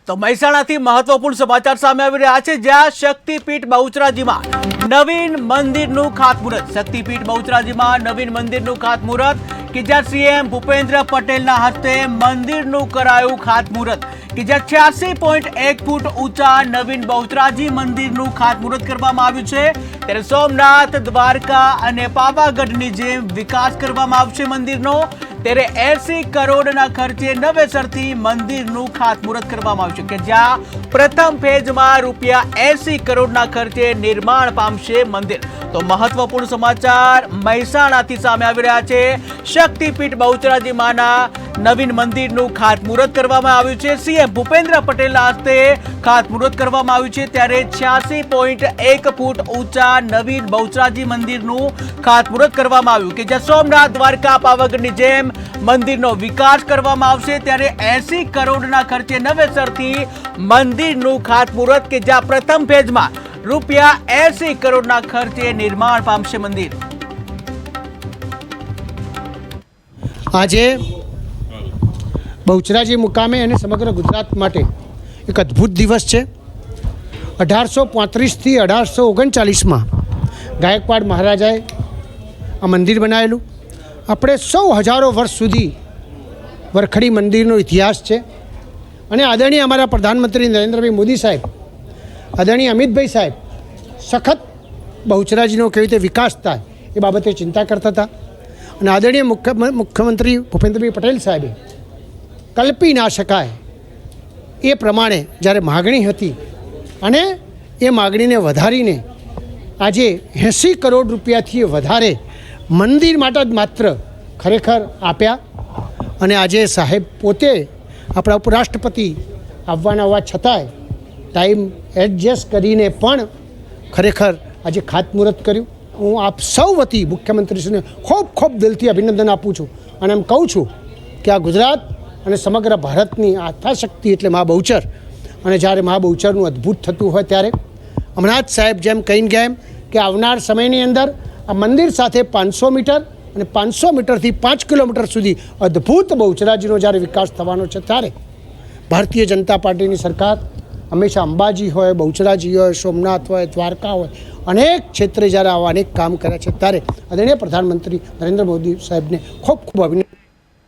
તો મહેસાણાથી મહત્વપૂર્ણ સમાચાર સામે આવી રહ્યા છે, જ્યાં શક્તિપીઠ બહુચરાજીમાં નવીન મંદિરનું ખાતમુહૂર્ત. શક્તિપીઠ બહુચરાજીમાં નવીન મંદિરનું ખાતમુહૂર્ત કે જ્યાં સીએમ ભૂપેન્દ્ર પટેલના હસ્તે મંદિરનું કરાયું ખાતમુહૂર્ત કે જ્યાં 86.1 ફૂટ ઊંચા નવીન બહુચરાજી મંદિરનું ખાતમુહૂર્ત કરવામાં આવ્યું છે. ત્યારે સોમનાથ, દ્વારકા અને પાવાગઢની જેમ વિકાસ કરવામાં આવશે મંદિરનો. ત્યારે 80 કરોડના ખર્ચે નવેસરથી મંદિરનું ખાતમુહૂર્ત કરવામાં આવ્યું છે કે જ્યાં પ્રથમ ફેઝમાં ₹80 કરોડના ખર્ચે નિર્માણ પામશે મંદિર. તો મહત્વપૂર્ણ સમાચાર મહેસાણાથી સામે આવી રહ્યા છે. શક્તિપીઠ બહુચરાજીમાંના નવીન મંદિરનું ખાતમુહૂર્ત કરવામાં આવ્યું છે. સીએમ ભૂપેન્દ્ર પટેલના હસ્તે ખાતમુહૂર્ત કરવામાં આવ્યું છે. ત્યારે 86.1 ફૂટ ઊંચા નવીન બહુચરાજી મંદિરનું ખાતમુહૂર્ત કરવામાં આવ્યું કે જ્યાં સોમનાથ, દ્વારકા, પાવાગઢની જેમ મંદિરનો વિકાસ કરવામાં આવશે. ત્યારે 80 કરોડના ખર્ચે નવેસરથી મંદિરનું ખાતમુહૂર્ત કે જ્યાં પ્રથમ ફેઝમાં ₹80 કરોડના ખર્ચે નિર્માણ પામશે મંદિર. આજે બહુચરાજી મુકામે અને સમગ્ર ગુજરાત માટે એક અદ્ભુત દિવસ છે. 1835થી 1839માં ગાયકવાડ મહારાજાએ આ મંદિર બનાવેલું. આપણે સૌ હજારો વર્ષ સુધી વરખડી મંદિરનો ઇતિહાસ છે અને આદરણીય અમારા પ્રધાનમંત્રી નરેન્દ્રભાઈ મોદી સાહેબ, આદરણીય અમિતભાઈ સાહેબ સખત બહુચરાજીનો કેવી રીતે વિકાસ થાય એ બાબતે ચિંતા કરતા હતા. અને આદરણીય મુખ્યમંત્રી ભૂપેન્દ્રભાઈ પટેલ સાહેબે કલ્પી ના શકાય એ પ્રમાણે જ્યારે માગણી હતી અને એ માગણીને વધારીને આજે 80 કરોડ રૂપિયાથી વધારે મંદિર માટે જ માત્ર ખરેખર આપ્યા. અને આજે સાહેબ પોતે આપણા ઉપરાષ્ટ્રપતિ આવવાના હોવા છતાંય ટાઈમ એડજસ્ટ કરીને પણ ખરેખર આજે ખાતમુહૂર્ત કર્યું. હું આપ સૌ વતી મુખ્યમંત્રીશ્રીને ખૂબ ખૂબ દિલથી અભિનંદન આપું છું અને એમ કહું છું કે આ ગુજરાત અને સમગ્ર ભારતની આસ્થાશક્તિ એટલે મા બહુચર. અને જ્યારે મા બહુચરનું અદ્ભુત થતું હોય ત્યારે હમણાં જ સાહેબ જેમ કહીને ગયા એમ કે આવનાર સમયની અંદર આ મંદિર સાથે 500 મીટર અને 500 મીટરથી 5 કિલોમીટર સુધી અદ્ભુત બહુચરાજીનો જ્યારે વિકાસ થવાનો છે ત્યારે ભારતીય જનતા પાર્ટીની સરકાર હંમેશા અંબાજી હોય, બહુચરાજી હોય, સોમનાથ હોય, દ્વારકા હોય, અનેક ક્ષેત્રે જ્યારે આવા અનેક કામ કર્યા છે ત્યારે આદરણીય પ્રધાનમંત્રી નરેન્દ્ર મોદી સાહેબને ખૂબ ખૂબ અભિનંદન.